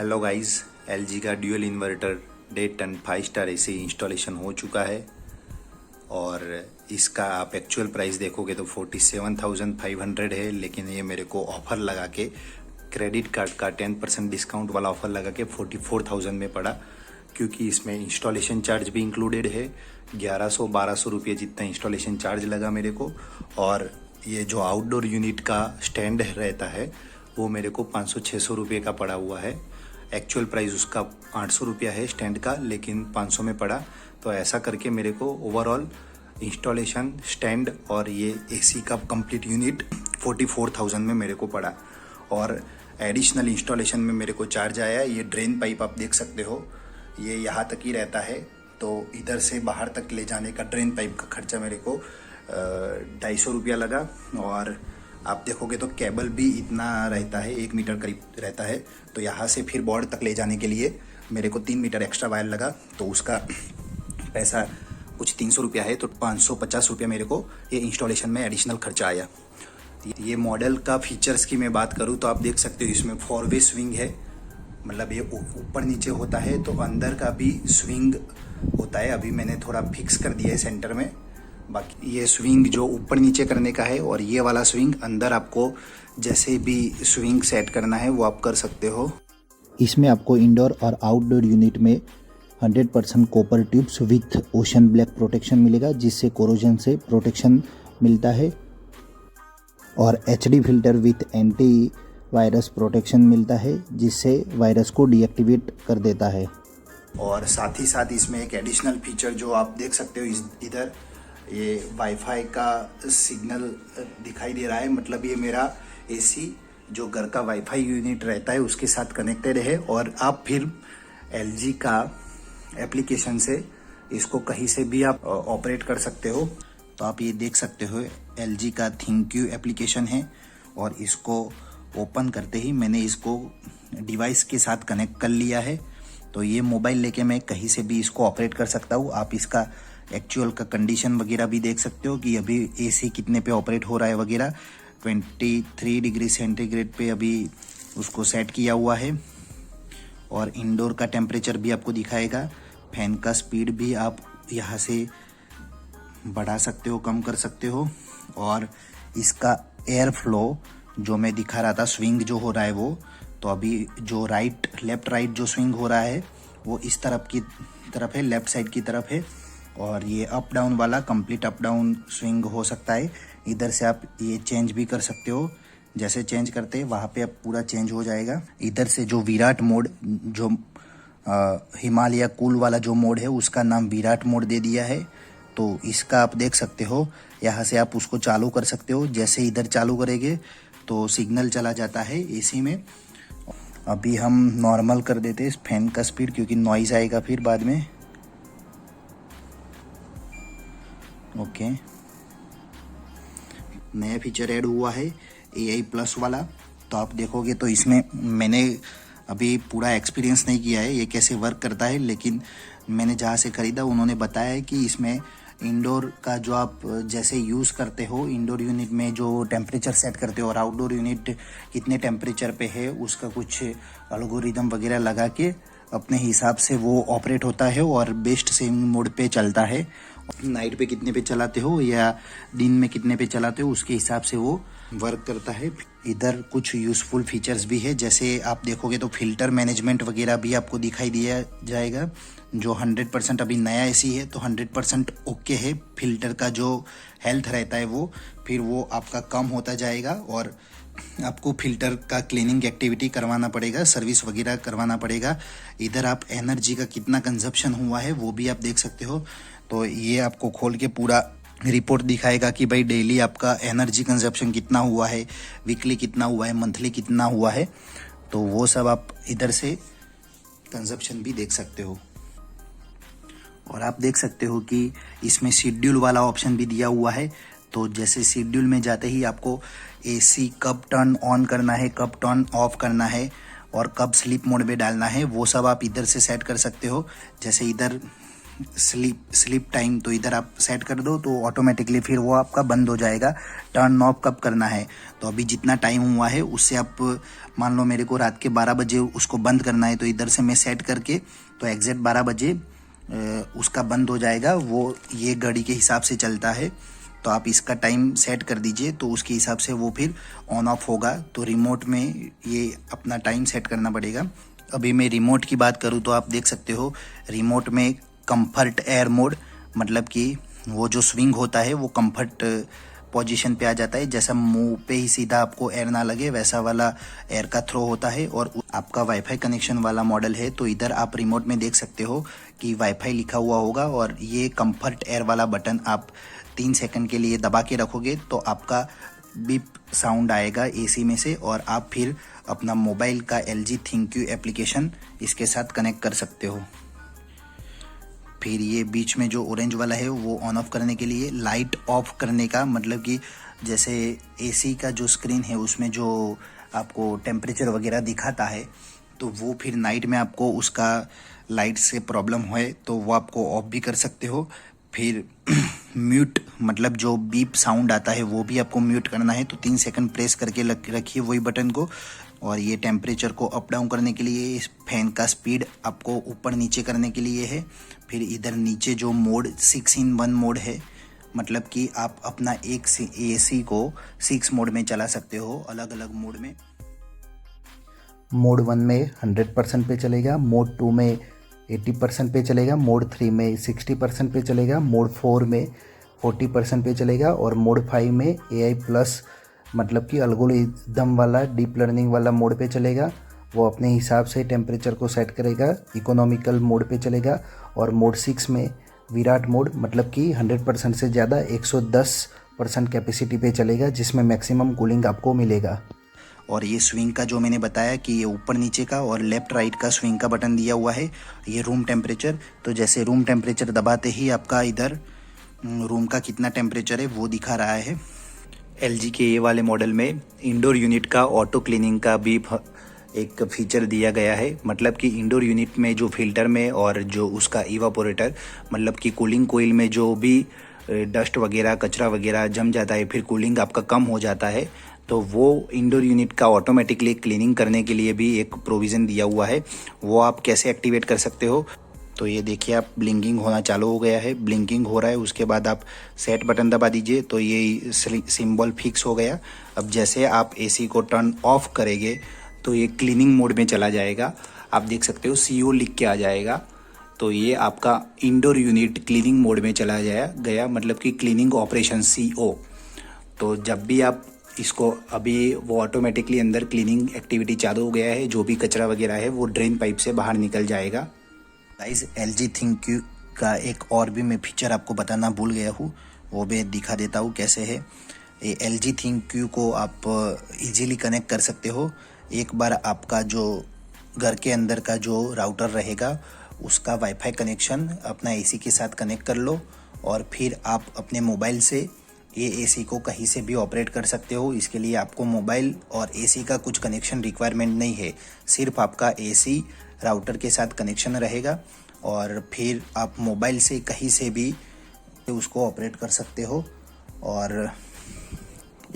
Hello guys, LG का dual inverter डेट and 5 star AC installation हो चुका है और इसका आप एक्चुअल प्राइस देखोगे तो 47,500 है, लेकिन ये मेरे को ऑफ़र लगा के क्रेडिट कार्ड का 10% डिस्काउंट वाला ऑफ़र लगा के 44,000 में पड़ा, क्योंकि इसमें इंस्टॉलेशन चार्ज भी इंक्लूडेड है। 1100-1200 रुपये जितना इंस्टॉलेशन चार्ज लगा मेरे को। और ये जो आउटडोर यूनिट का स्टैंड रहता है वो मेरे को 500-600 रुपये का पड़ा हुआ है। एक्चुअल प्राइस उसका 800 रुपया है स्टैंड का, लेकिन 500 में पड़ा। तो ऐसा करके मेरे को ओवरऑल इंस्टॉलेशन, स्टैंड और ये एसी का कंप्लीट यूनिट 44,000 में मेरे को पड़ा। और एडिशनल इंस्टॉलेशन में मेरे को चार्ज आया। ये ड्रेन पाइप आप देख सकते हो, ये यहाँ तक ही रहता है, तो इधर से बाहर तक ले जाने का ड्रेन पाइप का खर्चा मेरे को 250 रुपया लगा। और आप देखोगे तो केबल भी इतना रहता है, 1 मीटर करीब रहता है, तो यहाँ से फिर बोर्ड तक ले जाने के लिए मेरे को 3 मीटर एक्स्ट्रा वायर लगा, तो उसका पैसा कुछ 300 रुपया है। तो 550 रुपया मेरे को ये इंस्टॉलेशन में एडिशनल खर्चा आया। ये मॉडल का फीचर्स की मैं बात करूँ तो आप देख सकते हो इसमें 4 वे स्विंग है, मतलब ये ऊपर नीचे होता है, तो अंदर का भी स्विंग होता है। अभी मैंने थोड़ा फिक्स कर दिया है सेंटर में। बाकी ये स्विंग जो ऊपर नीचे करने का है, और ये वाला स्विंग अंदर आपको जैसे भी स्विंग सेट करना है वो आप कर सकते हो। इसमें आपको इंडोर और आउटडोर यूनिट में 100% copper tubes with ocean black protection मिलेगा, जिससे कोरोजन से प्रोटेक्शन मिलता है। और HD filter with anti virus protection मिलता है, जिससे वायरस को डीएक्टिवेट कर देता है। और साथ ही साथ इसमें एक एडिशनल फीचर जो आप देख सकते हो इधर, ये वाईफाई का सिग्नल दिखाई दे रहा है। मतलब ये मेरा एसी जो घर का वाईफाई यूनिट रहता है उसके साथ कनेक्टेड है, और आप फिर एलजी का एप्लीकेशन से इसको कहीं से भी आप ऑपरेट कर सकते हो। तो आप ये देख सकते हो एलजी का थिंक्यू एप्लीकेशन है, और इसको ओपन करते ही मैंने इसको डिवाइस के साथ कनेक्ट कर लिया है। तो ये मोबाइल लेके मैं कहीं से भी इसको ऑपरेट कर सकता हूँ। आप इसका एक्चुअल का कंडीशन वगैरह भी देख सकते हो कि अभी एसी कितने पे ऑपरेट हो रहा है वगैरह। 23 डिग्री सेंटीग्रेड पे अभी उसको सेट किया हुआ है। और इंडोर का टेम्परेचर भी आपको दिखाएगा। फैन का स्पीड भी आप यहाँ से बढ़ा सकते हो, कम कर सकते हो। और इसका एयर फ्लो जो मैं दिखा रहा था, स्विंग जो हो रहा है वो, तो अभी जो लेफ्ट राइट जो स्विंग हो रहा है वो इस तरफ है, लेफ्ट साइड की तरफ है। और ये अप डाउन वाला कंप्लीट अप डाउन स्विंग हो सकता है। इधर से आप ये चेंज भी कर सकते हो, जैसे चेंज करते हैं वहाँ पे अब पूरा चेंज हो जाएगा। इधर से जो विराट मोड, जो हिमालय कूल वाला जो मोड है उसका नाम विराट मोड दे दिया है। तो इसका आप देख सकते हो, यहाँ से आप उसको चालू कर सकते हो। जैसे इधर चालू करेंगे तो सिग्नल चला जाता है एसी में। अभी हम नॉर्मल कर देते हैं फैन का स्पीड, क्योंकि नॉइज आएगा फिर बाद में। ओके, नया फीचर ऐड हुआ है AI प्लस वाला। तो आप देखोगे तो इसमें मैंने अभी पूरा एक्सपीरियंस नहीं किया है ये कैसे वर्क करता है, लेकिन मैंने जहाँ से ख़रीदा उन्होंने बताया है कि इसमें इंडोर का जो आप जैसे यूज़ करते हो, इंडोर यूनिट में जो टेम्परेचर सेट करते हो और आउटडोर यूनिट कितने टेम्परेचर पे है उसका कुछ एल्गोरिदम वगैरह लगा के अपने हिसाब से वो ऑपरेट होता है और बेस्ट सेविंग मोड पे चलता है। नाइट पे कितने पे चलाते हो या दिन में कितने पे चलाते हो उसके हिसाब से वो वर्क करता है। इधर कुछ यूज़फुल फीचर्स भी है, जैसे आप देखोगे तो फिल्टर मैनेजमेंट वगैरह भी आपको दिखाई दिया जाएगा। जो 100% अभी नया एसी है तो 100% ओके है। फिल्टर का जो हेल्थ रहता है वो फिर वो आपका कम होता जाएगा, और आपको फिल्टर का क्लीनिंग एक्टिविटी करवाना पड़ेगा, सर्विस वगैरह करवाना पड़ेगा। इधर आप एनर्जी का कितना कंजप्शन हुआ है वो भी आप देख सकते हो। तो ये आपको खोल के पूरा रिपोर्ट दिखाएगा कि भाई डेली आपका एनर्जी कंजप्शन कितना हुआ है, वीकली कितना हुआ है, मंथली कितना हुआ है। तो वो सब आप इधर से कंजप्शन भी देख सकते हो। और आप देख सकते हो कि इसमें शेड्यूल वाला ऑप्शन भी दिया हुआ है। तो जैसे शेड्यूल में जाते ही आपको एसी कब टर्न ऑन करना है, कब टर्न ऑफ करना है और कब स्लीप मोड में डालना है, वो सब आप इधर से सेट कर सकते हो। जैसे इधर स्लीप टाइम तो इधर आप सेट कर दो, तो ऑटोमेटिकली फिर वो आपका बंद हो जाएगा। टर्न ऑफ कब करना है, तो अभी जितना टाइम हुआ है उससे आप मान लो मेरे को रात के 12 बजे उसको बंद करना है, तो इधर से मैं सेट करके तो एग्जैक्ट 12 बजे उसका बंद हो जाएगा। वो ये घड़ी के हिसाब से चलता है, तो आप इसका टाइम सेट कर दीजिए, तो उसके हिसाब से वो फिर ऑन ऑफ होगा। तो रिमोट में ये अपना टाइम सेट करना पड़ेगा। अभी मैं रिमोट की बात करूँ तो आप देख सकते हो रिमोट में कंफर्ट एयर मोड, मतलब कि वो जो स्विंग होता है वो कंफर्ट पोजीशन पे आ जाता है। जैसा मुंह पे ही सीधा आपको एयर ना लगे वैसा वाला एयर का थ्रो होता है। और आपका वाईफाई कनेक्शन वाला मॉडल है, तो इधर आप रिमोट में देख सकते हो कि वाईफाई लिखा हुआ होगा, और ये कंफर्ट एयर वाला बटन आप 3 सेकंड के लिए दबा के रखोगे तो आपका बीप साउंड आएगा एसी में से, और आप फिर अपना मोबाइल का LG ThinQ एप्लीकेशन इसके साथ कनेक्ट कर सकते हो। फिर ये बीच में जो ऑरेंज वाला है वो ऑन ऑफ करने के लिए, लाइट ऑफ करने का मतलब कि जैसे एसी का जो स्क्रीन है उसमें जो आपको टेम्परेचर वगैरह दिखाता है, तो वो फिर नाइट में आपको उसका लाइट से प्रॉब्लम है तो वो आपको ऑफ भी कर सकते हो। फिर म्यूट मतलब जो बीप साउंड आता है वो भी आपको म्यूट करना है, तो 3 सेकंड प्रेस करके रखिए वही बटन को। और ये टेम्परेचर को अप डाउन करने के लिए, इस फैन का स्पीड आपको ऊपर नीचे करने के लिए है। फिर इधर नीचे जो मोड 6-in-1 मोड है, मतलब कि आप अपना एक एसी को 6 मोड में चला सकते हो, अलग अलग मोड में। मोड 1 में 100% पे चलेगा, मोड 2 में 80% पे चलेगा, मोड 3 में 60% पे चलेगा, मोड 4 में 40% पे चलेगा, और मोड 5 में AI प्लस मतलब कि एल्गोरिथम वाला डीप लर्निंग वाला मोड पे चलेगा। वो अपने हिसाब से टेम्परेचर को सेट करेगा, इकोनॉमिकल मोड पे चलेगा। और मोड 6 में विराट मोड मतलब कि 100% से ज़्यादा 110% कैपेसिटी पे चलेगा, जिसमें मैक्सिमम कूलिंग आपको मिलेगा। और ये स्विंग का जो मैंने बताया कि ये ऊपर नीचे का और लेफ्ट राइट का स्विंग का बटन दिया हुआ है। ये रूम टेम्परेचर, तो जैसे रूम टेम्परेचर दबाते ही आपका इधर रूम का कितना टेम्परेचर है वो दिखा रहा है। LG के ये वाले मॉडल में इंडोर यूनिट का ऑटो क्लीनिंग का भी एक फीचर दिया गया है, मतलब कि इंडोर यूनिट में जो फिल्टर में और जो उसका इवापोरेटर मतलब कि कूलिंग कोइल में जो भी डस्ट वगैरह कचरा वगैरह जम जाता है, फिर कूलिंग आपका कम हो जाता है, तो वो इंडोर यूनिट का ऑटोमेटिकली क्लीनिंग करने के लिए भी एक प्रोविज़न दिया हुआ है। वो आप कैसे एक्टिवेट कर सकते हो, तो ये देखिए आप ब्लिंकिंग होना चालू हो गया है, ब्लिंकिंग हो रहा है। उसके बाद आप सेट बटन दबा दीजिए तो ये सिंबल फिक्स हो गया। अब जैसे आप एसी को टर्न ऑफ करेंगे तो ये क्लीनिंग मोड में चला जाएगा। आप देख सकते हो CO लिख के आ जाएगा, तो ये आपका इंडोर यूनिट क्लीनिंग मोड में चला गया मतलब कि क्लीनिंग ऑपरेशन CO। तो जब भी आप इसको, अभी वो ऑटोमेटिकली अंदर क्लीनिंग एक्टिविटी चालू हो गया है, जो भी कचरा वगैरह है वो ड्रेन पाइप से बाहर निकल जाएगा। गाइस LG ThinQ का एक और भी मैं फीचर आपको बताना भूल गया हूँ, वो भी दिखा देता हूँ कैसे है। ये LG ThinQ को आप इजीली कनेक्ट कर सकते हो। एक बार आपका जो घर के अंदर का जो राउटर रहेगा उसका वाईफाई कनेक्शन अपना एसी के साथ कनेक्ट कर लो, और फिर आप अपने मोबाइल से ये एसी को कहीं से भी ऑपरेट कर सकते हो। इसके लिए आपको मोबाइल और एसी का कुछ कनेक्शन रिक्वायरमेंट नहीं है, सिर्फ आपका एसी राउटर के साथ कनेक्शन रहेगा, और फिर आप मोबाइल से कहीं से भी उसको ऑपरेट कर सकते हो। और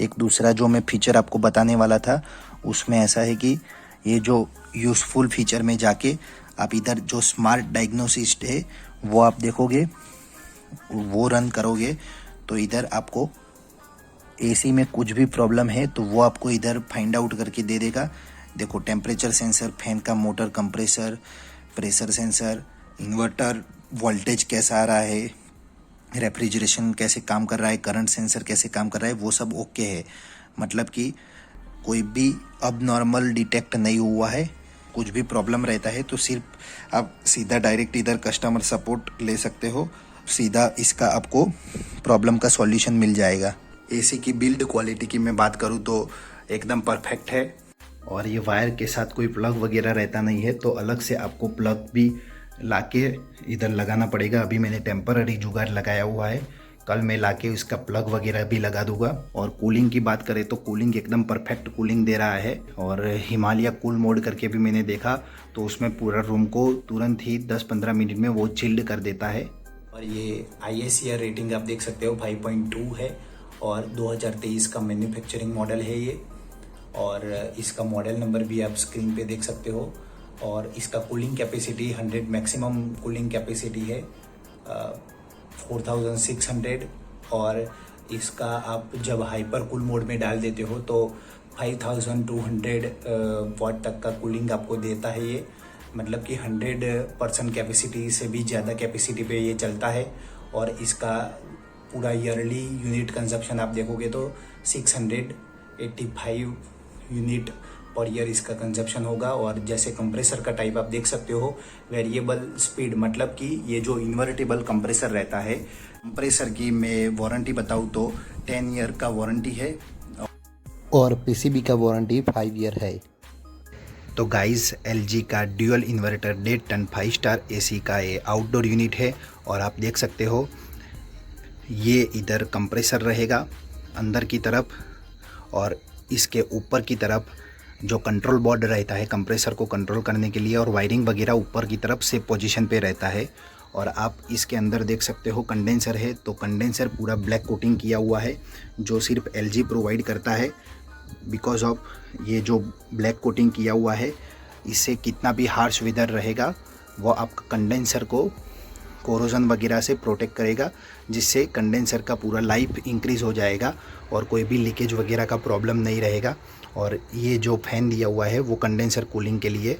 एक दूसरा जो मैं फीचर आपको बताने वाला था उसमें ऐसा है कि ये जो यूज़फुल फीचर में जाके आप इधर जो स्मार्ट डायग्नोसिस है वो आप देखोगे, वो रन करोगे, तो इधर आपको एसी में कुछ भी प्रॉब्लम है तो वो आपको इधर फाइंड आउट करके दे देगा। देखो टेम्परेचर सेंसर, फैन का motor compressor, pressure sensor, inverter voltage कैसा आ रहा है, रेफ्रिजरेशन कैसे काम कर रहा है, करंट सेंसर कैसे काम कर रहा है, वो सब ओके है। मतलब कि कोई भी अब नॉर्मल डिटेक्ट नहीं हुआ है। कुछ भी प्रॉब्लम रहता है तो सिर्फ आप सीधा डायरेक्ट इधर कस्टमर सपोर्ट ले सकते हो, सीधा इसका आपको प्रॉब्लम का सॉल्यूशन मिल जाएगा। एसी की बिल्ड क्वालिटी की मैं बात करूँ तो एकदम परफेक्ट है, और ये वायर के साथ कोई प्लग वगैरह रहता नहीं है, तो अलग से आपको प्लग भी लाके इधर लगाना पड़ेगा। अभी मैंने टेम्पररी जुगाड़ लगाया हुआ है कल मैं लाके इसका प्लग वगैरह भी लगा दूंगा। और कूलिंग की बात करें तो कूलिंग एकदम परफेक्ट कूलिंग दे रहा है। और हिमालय कूल मोड करके भी मैंने देखा तो उसमें पूरा रूम को तुरंत ही 10-15 मिनट में वो चिल्ड कर देता है। और ये IAC रेटिंग आप देख सकते हो 5.2 है और 2023 का मैन्युफैक्चरिंग मॉडल है ये। और इसका मॉडल नंबर भी आप स्क्रीन पे देख सकते हो। और इसका cooling capacity 100 maximum cooling capacity है 4600। और इसका आप जब हाइपर कूल मोड में डाल देते हो तो 5200 वाट तक का कूलिंग आपको देता है ये। मतलब कि 100% कैपेसिटी से भी ज़्यादा कैपेसिटी पे ये चलता है। और इसका पूरा ईयरली यूनिट कंजप्शन आप देखोगे तो 685 यूनिट पर ईयर इसका कंजप्शन होगा। और जैसे कंप्रेसर का टाइप आप देख सकते हो वेरिएबल स्पीड, मतलब कि ये जो इन्वर्टेबल कंप्रेसर रहता है, कंप्रेसर की मैं वारंटी बताऊँ तो 10 ईयर का वारंटी है और पीसीबी का वारंटी 5 ईयर है। तो गाइस LG का dual inverter 1.5 ton 5 star AC का ये आउटडोर यूनिट है। और आप देख सकते हो ये इधर कंप्रेसर रहेगा अंदर की तरफ, और इसके ऊपर की तरफ जो कंट्रोल बोर्ड रहता है कंप्रेसर को कंट्रोल करने के लिए, और वायरिंग वगैरह ऊपर की तरफ से पोजीशन पे रहता है। और आप इसके अंदर देख सकते हो कंडेंसर है, तो कंडेंसर पूरा ब्लैक कोटिंग किया हुआ है जो सिर्फ LG प्रोवाइड करता है। बिकॉज ऑफ ये जो ब्लैक कोटिंग किया हुआ है, इससे कितना भी हार्श वेदर रहेगा वो आपका कंडेंसर को कोरोजन वगैरह से प्रोटेक्ट करेगा, जिससे कंडेंसर का पूरा लाइफ इंक्रीज़ हो जाएगा और कोई भी लीकेज वगैरह का प्रॉब्लम नहीं रहेगा। और ये जो फ़ैन दिया हुआ है वो कंडेंसर कूलिंग के लिए